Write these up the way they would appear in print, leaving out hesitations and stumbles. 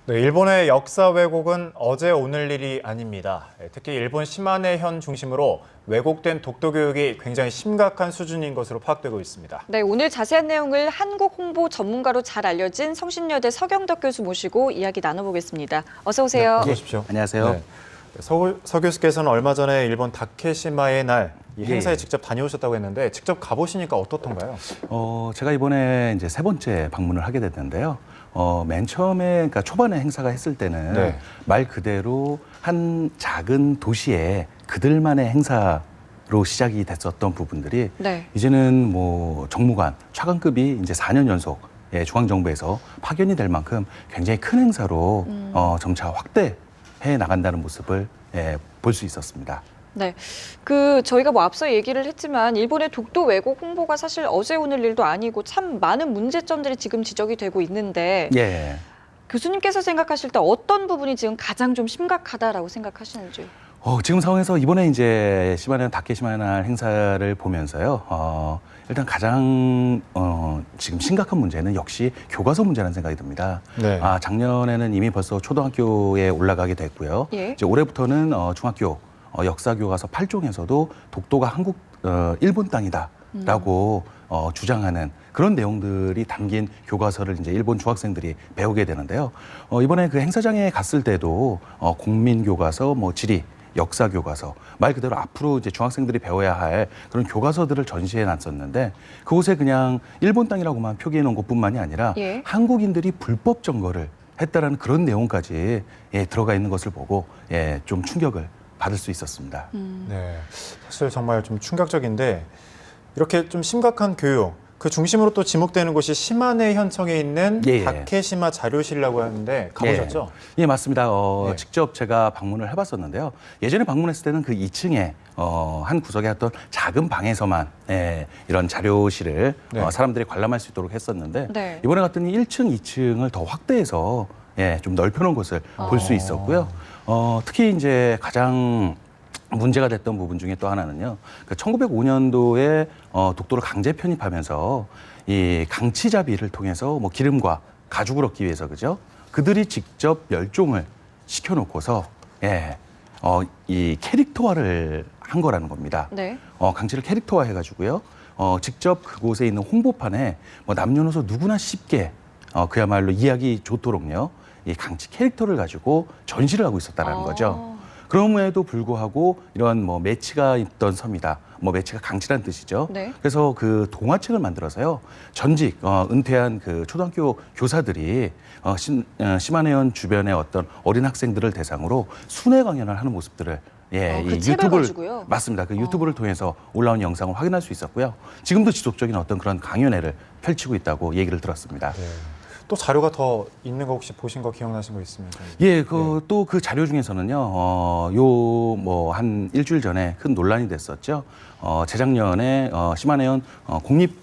네, 일본의 역사 왜곡은 어제 오늘 일이 아닙니다. 특히 일본 시마네현 중심으로 왜곡된 독도 교육이 굉장히 심각한 수준인 것으로 파악되고 있습니다. 네, 오늘 자세한 내용을 한국 홍보 전문가로 잘 알려진 성신여대 서경덕 교수 모시고 이야기 나눠보겠습니다. 어서 오세요. 어서 오십시오. 안녕하세요. 네. 서 교수께서는 얼마 전에 일본 다케시마의 날 이 행사에 직접 다녀오셨다고 했는데 직접 가보시니까 어떻던가요? 제가 이번에 이제 세 번째 방문을 하게 됐는데요. 맨 처음에, 그러니까 초반에 행사가 했을 때는 네. 말 그대로 한 작은 도시에 그들만의 행사로 시작이 됐었던 부분들이 네. 이제는 뭐 정무관, 차관급이 이제 4년 연속 중앙정부에서 파견이 될 만큼 굉장히 큰 행사로 점차 확대해 나간다는 모습을 볼 수 있었습니다. 네, 저희가 앞서 얘기를 했지만 일본의 독도 왜곡 홍보가 사실 어제 오늘 일도 아니고 참 많은 문제점들이 지금 지적이 되고 있는데 예. 교수님께서 생각하실 때 어떤 부분이 지금 가장 좀 심각하다라고 생각하시는지? 지금 상황에서 이번에 이제 시마네 다케시마의 날 행사를 보면서요. 일단 가장 지금 심각한 문제는 역시 교과서 문제라는 생각이 듭니다. 네. 작년에는 이미 벌써 초등학교에 올라가게 됐고요. 예. 이제 올해부터는 중학교 역사 교과서 8종에서도 독도가 일본 땅이다라고 주장하는 그런 내용들이 담긴 교과서를 이제 일본 중학생들이 배우게 되는데요. 이번에 그 행사장에 갔을 때도 국민 교과서, 뭐 지리, 역사 교과서 말 그대로 앞으로 이제 중학생들이 배워야 할 그런 교과서들을 전시해 놨었는데 그곳에 그냥 일본 땅이라고만 표기해 놓은 것뿐만이 아니라 예. 한국인들이 불법 점거를 했다라는 그런 내용까지 들어가 있는 것을 보고 좀 충격을 받을 수 있었습니다. 네, 사실 정말 좀 충격적인데 이렇게 좀 심각한 교육, 그 중심으로 또 지목되는 곳이 시마네 현청에 있는 다케시마 자료실이라고 하는데 가보셨죠? 예, 맞습니다. 네. 직접 제가 방문을 해봤었는데요. 예전에 방문했을 때는 그 2층에 한 구석에 어떤 작은 방에서만 이런 자료실을 네. 사람들이 관람할 수 있도록 했었는데 네. 이번에 갔더니 1층, 2층을 더 확대해서 좀 넓혀놓은 곳을 볼 수 있었고요. 특히 이제 가장 문제가 됐던 부분 중에 또 하나는요. 1905년도에 독도를 강제 편입하면서 이 강치잡이를 통해서 뭐 기름과 가죽을 얻기 위해서 그죠? 그들이 직접 멸종을 시켜놓고서 이 캐릭터화를 한 거라는 겁니다. 네. 강치를 캐릭터화 해가지고요. 직접 그곳에 있는 홍보판에 뭐 남녀노소 누구나 쉽게 그야말로 이해하기 좋도록요. 이 강치 캐릭터를 가지고 전시를 하고 있었다는 거죠. 그럼에도 불구하고 이런 뭐 매치가 있던 섬이다. 뭐 매치가 강치란 뜻이죠. 네. 그래서 그 동화책을 만들어서요. 전직 은퇴한 그 초등학교 교사들이 시마네현 주변의 어떤 어린 학생들을 대상으로 순회 강연을 하는 모습들을 이 그 책을 유튜브를 가지고요? 맞습니다. 그 유튜브를 통해서 올라온 영상을 확인할 수 있었고요. 지금도 지속적인 어떤 그런 강연회를 펼치고 있다고 얘기를 들었습니다. 네. 또 자료가 더 있는 거 혹시 보신 거 기억나신 거 있으면 좀. 예, 또 그 자료 중에서는요, 요 한 일주일 전에 큰 논란이 됐었죠. 재작년에 시마네현 공립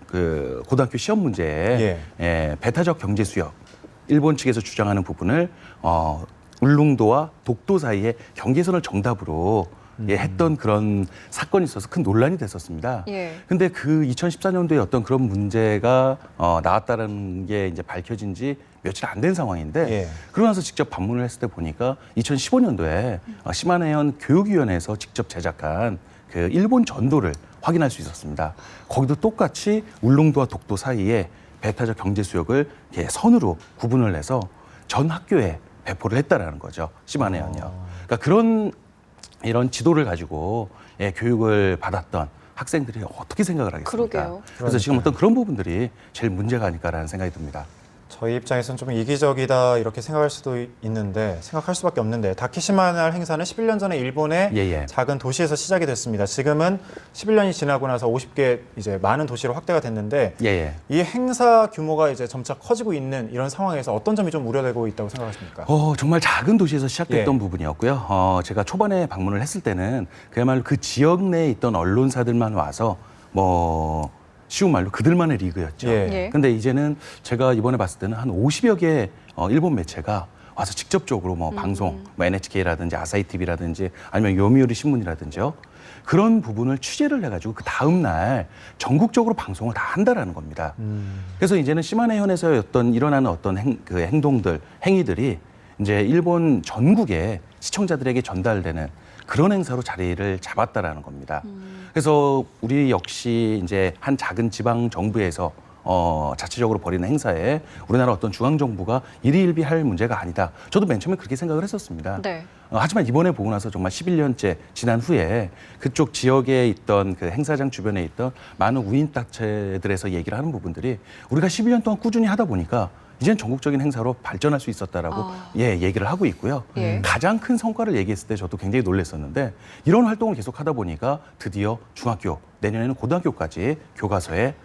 그 고등학교 시험 문제에 배타적 경제 수역 일본 측에서 주장하는 부분을 울릉도와 독도 사이에 경계선을 정답으로 했던 그런 사건이 있어서 큰 논란이 됐었습니다. 근데 그 2014년도에 어떤 그런 문제가 나왔다는 게 이제 밝혀진 지 며칠 안 된 상황인데 그러고 나서 직접 방문을 했을 때 보니까 2015년도에 시마네현 교육위원회에서 직접 제작한 그 일본 전도를 확인할 수 있었습니다. 거기도 똑같이 울릉도와 독도 사이에 배타적 경제 수역을 이렇게 선으로 구분을 해서 전 학교에 배포를 했다라는 거죠. 시마네현이요. 그러니까 이런 지도를 가지고 교육을 받았던 학생들이 어떻게 생각을 하겠습니까? 그러게요. 그래서 지금 어떤 그런 부분들이 제일 문제가 아닐까라는 생각이 듭니다. 저희 입장에서는 좀 이기적이다 이렇게 생각할 수도 있는데 생각할 수밖에 없는데 다케시마 날 행사는 11년 전에 일본의 작은 도시에서 시작이 됐습니다. 지금은 11년이 지나고 나서 50개 이제 많은 도시로 확대가 됐는데 이 행사 규모가 이제 점차 커지고 있는 이런 상황에서 어떤 점이 좀 우려되고 있다고 생각하십니까? 정말 작은 도시에서 시작됐던 부분이었고요. 제가 초반에 방문을 했을 때는 그야말로 그 지역 내에 있던 언론사들만 와서 쉬운 말로 그들만의 리그였죠. 근데 이제는 제가 이번에 봤을 때는 한 50여 개의 일본 매체가 와서 직접적으로 방송, NHK라든지 아사히 TV라든지 아니면 요미우리 신문이라든지요. 그런 부분을 취재를 해가지고 그 다음 날 전국적으로 방송을 다 한다라는 겁니다. 그래서 이제는 시마네현에서 일어나는 어떤 그 행동들, 행위들이 이제 일본 전국의 시청자들에게 전달되는 그런 행사로 자리를 잡았다라는 겁니다. 그래서 우리 역시 이제 한 작은 지방 정부에서 자체적으로 벌이는 행사에 우리나라 어떤 중앙 정부가 일희일비할 문제가 아니다. 저도 맨 처음에 그렇게 생각을 했었습니다. 네. 하지만 이번에 보고 나서 정말 11년째 지난 후에 그쪽 지역에 있던 그 행사장 주변에 있던 많은 우인단체들에서 얘기를 하는 부분들이 우리가 11년 동안 꾸준히 하다 보니까 이제는 전국적인 행사로 발전할 수 있었다라고 얘기를 하고 있고요. 예. 가장 큰 성과를 얘기했을 때 저도 굉장히 놀랐었는데 이런 활동을 계속 하다 보니까 드디어 중학교, 내년에는 고등학교까지 교과서에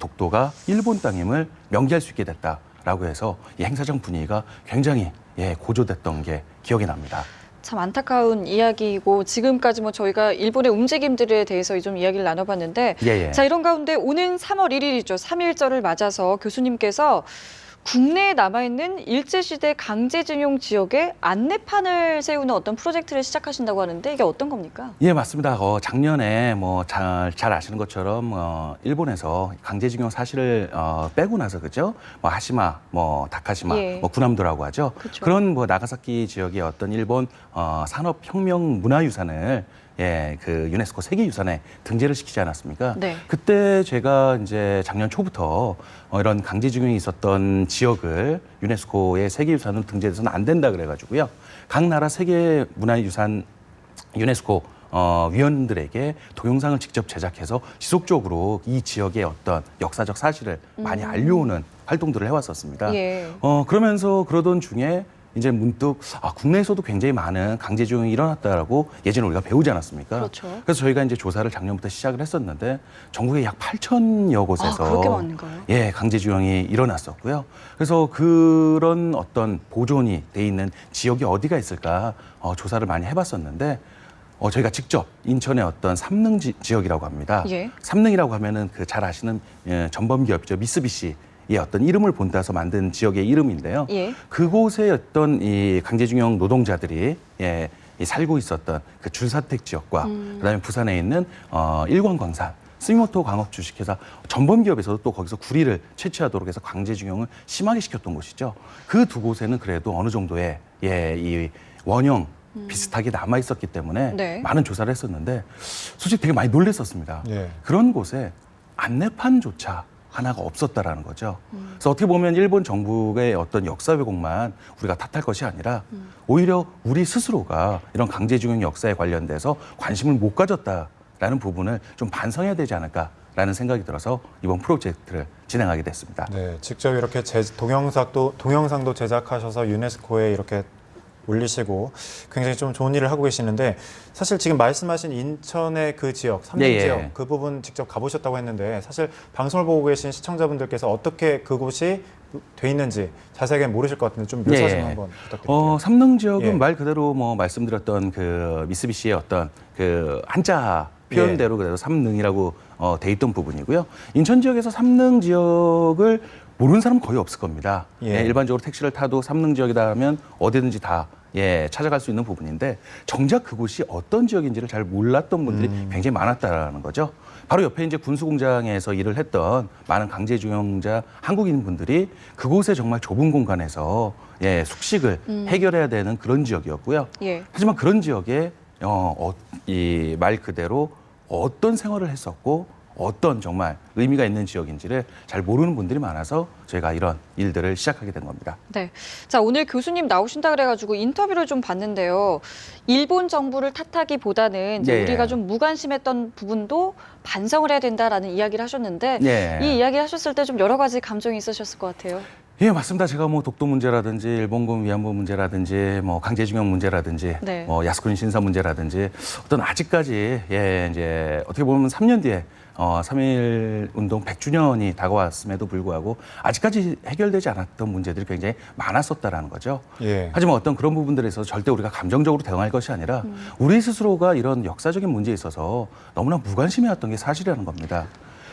독도가 일본 땅임을 명기할 수 있게 됐다라고 해서 이 행사장 분위기가 굉장히 고조됐던 게 기억이 납니다. 참 안타까운 이야기이고 지금까지 뭐 저희가 일본의 움직임들에 대해서 좀 이야기를 나눠봤는데 자 이런 가운데 오는 3월 1일이죠. 3.1절을 맞아서 교수님께서 국내에 남아있는 일제시대 강제징용 지역에 안내판을 세우는 어떤 프로젝트를 시작하신다고 하는데 이게 어떤 겁니까? 예, 맞습니다. 작년에 뭐 잘 아시는 것처럼 일본에서 강제징용 사실을 빼고 나서 그죠? 뭐 하시마, 뭐 다카시마, 뭐 구남도라고 하죠. 그쵸. 그런 뭐 나가사키 지역의 어떤 일본 산업혁명 문화유산을 그 유네스코 세계유산에 등재를 시키지 않았습니까? 네. 그때 제가 이제 작년 초부터 이런 강제징용이 있었던 지역을 유네스코의 세계유산으로 등재돼서는 안 된다 그래가지고요. 각 나라 세계문화유산 유네스코 위원들에게 동영상을 직접 제작해서 지속적으로 이 지역의 어떤 역사적 사실을 많이 알려오는 활동들을 해왔었습니다. 예. 그러면서 그러던 중에 이제 문득 국내에서도 굉장히 많은 강제징용이 일어났다라고 예전에 우리가 배우지 않았습니까? 그렇죠. 그래서 저희가 이제 조사를 작년부터 시작을 했었는데 전국에 약 8,000여 곳에서 그렇게 많은가요? 강제징용이 일어났었고요. 그래서 그런 어떤 보존이 돼 있는 지역이 어디가 있을까 조사를 많이 해봤었는데 저희가 직접 인천의 어떤 삼릉 지역이라고 합니다. 예. 삼릉이라고 하면은 그 잘 아시는 전범 기업이죠. 미쓰비시. 어떤 이름을 본따서 만든 지역의 이름인데요. 예. 그곳에 어떤 이 강제징용 노동자들이 이 살고 있었던 그 줄사택 지역과 그다음에 부산에 있는 일광광산, 스미모토 광업 주식회사 전범 기업에서도 또 거기서 구리를 채취하도록 해서 강제징용을 심하게 시켰던 곳이죠. 그 두 곳에는 그래도 어느 정도의 이 원형 비슷하게 남아 있었기 때문에 네. 많은 조사를 했었는데 솔직히 되게 많이 놀랐었습니다. 예. 그런 곳에 안내판조차 하나가 없었다라는 거죠. 그래서 어떻게 보면 일본 정부의 어떤 역사 왜곡만 우리가 탓할 것이 아니라 오히려 우리 스스로가 이런 강제징용 역사에 관련돼서 관심을 못 가졌다라는 부분을 좀 반성해야 되지 않을까라는 생각이 들어서 이번 프로젝트를 진행하게 됐습니다. 네, 직접 이렇게 동영상도 제작하셔서 유네스코에 이렇게 올리시고 굉장히 좀 좋은 일을 하고 계시는데 사실 지금 말씀하신 인천의 그 지역, 삼릉 지역 그 부분 직접 가보셨다고 했는데 사실 방송을 보고 계신 시청자분들께서 어떻게 그곳이 돼 있는지 자세하게 모르실 것 같은데 좀 묘사 좀 한번 부탁드릴게요. 삼릉 지역은 말 그대로 뭐 말씀드렸던 그 미쓰비시의 어떤 그 한자 표현대로 그래도 삼릉이라고 돼 있던 부분이고요. 인천 지역에서 삼릉 지역을 모르는 사람은 거의 없을 겁니다. 일반적으로 택시를 타도 삼릉 지역이다 하면 어디든지 다 찾아갈 수 있는 부분인데 정작 그곳이 어떤 지역인지를 잘 몰랐던 분들이 굉장히 많았다는 거죠. 바로 옆에 이제 군수공장에서 일을 했던 많은 강제징용자 한국인 분들이 그곳에 정말 좁은 공간에서 숙식을 해결해야 되는 그런 지역이었고요. 하지만 그런 지역에 이 말 그대로 어떤 생활을 했었고 어떤 정말 의미가 있는 지역인지를 잘 모르는 분들이 많아서 저희가 이런 일들을 시작하게 된 겁니다. 네. 자, 오늘 교수님 나오신다 그래가지고 인터뷰를 좀 봤는데요. 일본 정부를 탓하기보다는 이제 우리가 좀 무관심했던 부분도 반성을 해야 된다라는 이야기를 하셨는데 이 이야기 하셨을 때 좀 여러 가지 감정이 있으셨을 것 같아요. 예, 맞습니다. 제가 뭐 독도 문제라든지 일본군 위안부 문제라든지 뭐 강제징용 문제라든지 뭐 야스쿠니 신사 문제라든지 어떤 아직까지 이제 어떻게 보면 3년 뒤에 3.1 운동 100주년이 다가왔음에도 불구하고 아직까지 해결되지 않았던 문제들이 굉장히 많았었다라는 거죠. 하지만 어떤 그런 부분들에 있어서 절대 우리가 감정적으로 대응할 것이 아니라 우리 스스로가 이런 역사적인 문제에 있어서 너무나 무관심해왔던 게 사실이라는 겁니다.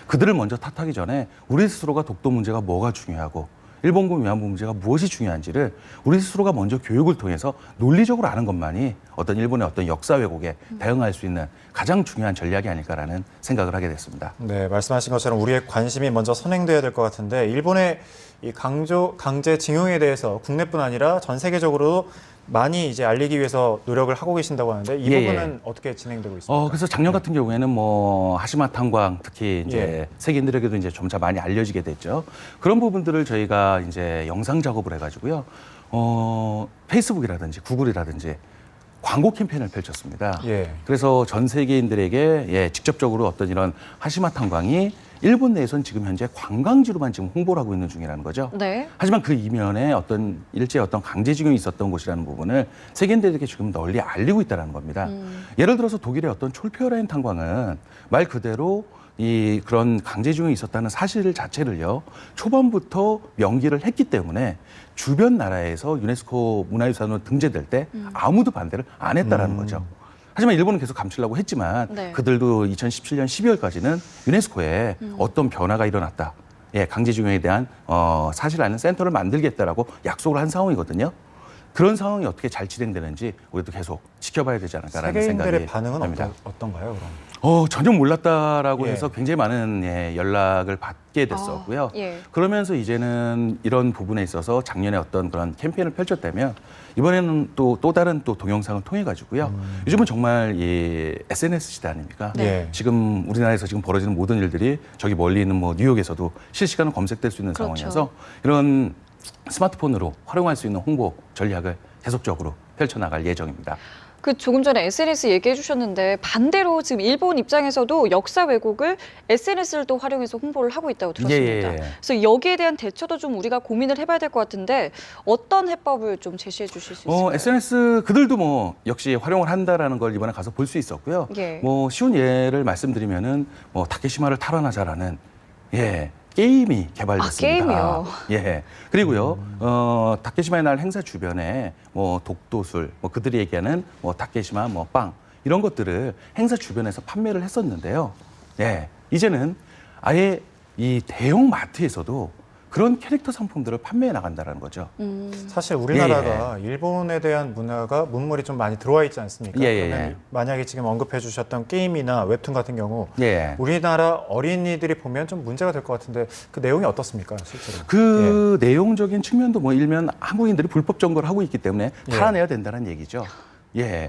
그들을 먼저 탓하기 전에 우리 스스로가 독도 문제가 뭐가 중요하고 일본군 위안부 문제가 무엇이 중요한지를 우리 스스로가 먼저 교육을 통해서 논리적으로 아는 것만이 어떤 일본의 어떤 역사 왜곡에 대응할 수 있는 가장 중요한 전략이 아닐까라는 생각을 하게 됐습니다. 네, 말씀하신 것처럼 우리의 관심이 먼저 선행돼야 될 것 같은데 일본의 이 강제징용에 대해서 국내뿐 아니라 전 세계적으로 많이 이제 알리기 위해서 노력을 하고 계신다고 하는데 이 부분은 어떻게 진행되고 있습니까? 그래서 작년 같은 경우에는 뭐 하시마 탄광 특히 이제 세계인들에게도 이제 점차 많이 알려지게 됐죠. 그런 부분들을 저희가 이제 영상 작업을 해가지고요. 페이스북이라든지 구글이라든지 광고 캠페인을 펼쳤습니다. 그래서 전 세계인들에게 직접적으로 어떤 이런 하시마 탄광이 일본 내에서는 지금 현재 관광지로만 지금 홍보를 하고 있는 중이라는 거죠. 네. 하지만 그 이면에 일제 강제징용이 있었던 곳이라는 부분을 세계인들에게 지금 널리 알리고 있다는 겁니다. 예를 들어서 독일의 어떤 촐페어라인 탄광은 말 그대로 그런 강제징용이 있었다는 사실 자체를요, 초반부터 명기를 했기 때문에 주변 나라에서 유네스코 문화유산으로 등재될 때 아무도 반대를 안 했다라는 거죠. 하지만 일본은 계속 감추려고 했지만 그들도 2017년 12월까지는 유네스코에 어떤 변화가 일어났다. 강제징용에 대한 사실 아는 센터를 만들겠다라고 약속을 한 상황이거든요. 그런 상황이 어떻게 잘 진행되는지 우리도 계속 지켜봐야 되지 않을까라는 생각이 세계인들의 반응은 납니다. 어떤가요, 그럼? 전혀 몰랐다라고 해서 굉장히 많은 연락을 받게 됐었고요. 그러면서 이제는 이런 부분에 있어서 작년에 어떤 그런 캠페인을 펼쳤다면 이번에는 또 다른 동영상을 통해 가지고요. 요즘은 정말 SNS 시대 아닙니까? 지금 우리나라에서 지금 벌어지는 모든 일들이 저기 멀리 있는 뭐 뉴욕에서도 실시간으로 검색될 수 있는 상황이어서 이런 스마트폰으로 활용할 수 있는 홍보 전략을 계속적으로 펼쳐나갈 예정입니다. 조금 전에 SNS 얘기해 주셨는데 반대로 지금 일본 입장에서도 역사 왜곡을 SNS를 또 활용해서 홍보를 하고 있다고 들었습니다. 그래서 여기에 대한 대처도 좀 우리가 고민을 해봐야 될 것 같은데 어떤 해법을 좀 제시해 주실 수 있을까요? SNS 그들도 뭐 역시 활용을 한다라는 걸 이번에 가서 볼 수 있었고요. 뭐 쉬운 예를 말씀드리면은 뭐 다케시마를 탈환하자라는 게임이 개발됐습니다. 게임이요? 그리고요, 다케시마의 날 행사 주변에 뭐 독도술, 뭐 그들이 얘기하는 뭐 다케시마, 뭐 빵 이런 것들을 행사 주변에서 판매를 했었는데요. 이제는 아예 이 대형 마트에서도 그런 캐릭터 상품들을 판매해 나간다는 거죠. 사실 우리나라가 일본에 대한 문물이 좀 많이 들어와 있지 않습니까? 그러면 만약에 지금 언급해 주셨던 게임이나 웹툰 같은 경우 우리나라 어린이들이 보면 좀 문제가 될 것 같은데 그 내용이 어떻습니까, 실제로? 내용적인 측면도 뭐 일면 한국인들이 불법 점거를 하고 있기 때문에 탈환해야 된다는 얘기죠.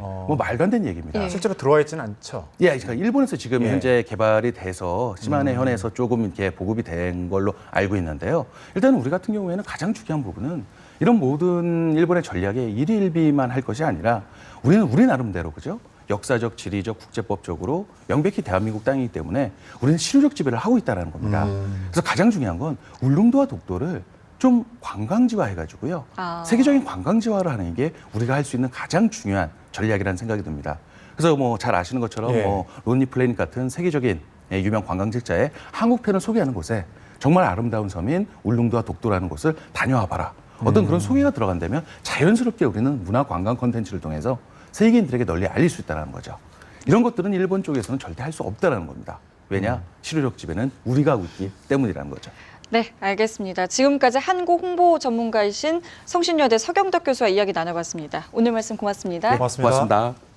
뭐 말도 안 되는 얘기입니다. 실제로 들어와 있지는 않죠. 그러니까 일본에서 지금 현재 개발이 돼서 시마네 현에서 조금 이렇게 보급이 된 걸로 알고 있는데요. 일단 우리 같은 경우에는 가장 중요한 부분은 이런 모든 일본의 전략에 일희일비만 할 것이 아니라 우리는 우리 나름대로 그죠? 역사적, 지리적, 국제법적으로 명백히 대한민국 땅이기 때문에 우리는 실효적 지배를 하고 있다는 겁니다. 그래서 가장 중요한 건 울릉도와 독도를 좀 관광지화 해가지고요. 세계적인 관광지화를 하는 게 우리가 할 수 있는 가장 중요한 전략이라는 생각이 듭니다. 그래서 뭐 잘 아시는 것처럼 뭐 론리 플래닛 같은 세계적인 유명 관광직자의 한국편을 소개하는 곳에 정말 아름다운 섬인 울릉도와 독도라는 곳을 다녀와 봐라. 어떤 그런 소개가 들어간다면 자연스럽게 우리는 문화 관광 콘텐츠를 통해서 세계인들에게 널리 알릴 수 있다는 거죠. 이런 것들은 일본 쪽에서는 절대 할 수 없다는 겁니다. 왜냐? 실효적 지배는 우리가 하고 있기 때문이라는 거죠. 네, 알겠습니다. 지금까지 한국 홍보 전문가이신 성신여대 서경덕 교수와 이야기 나눠봤습니다. 오늘 말씀 고맙습니다. 고맙습니다. 고맙습니다.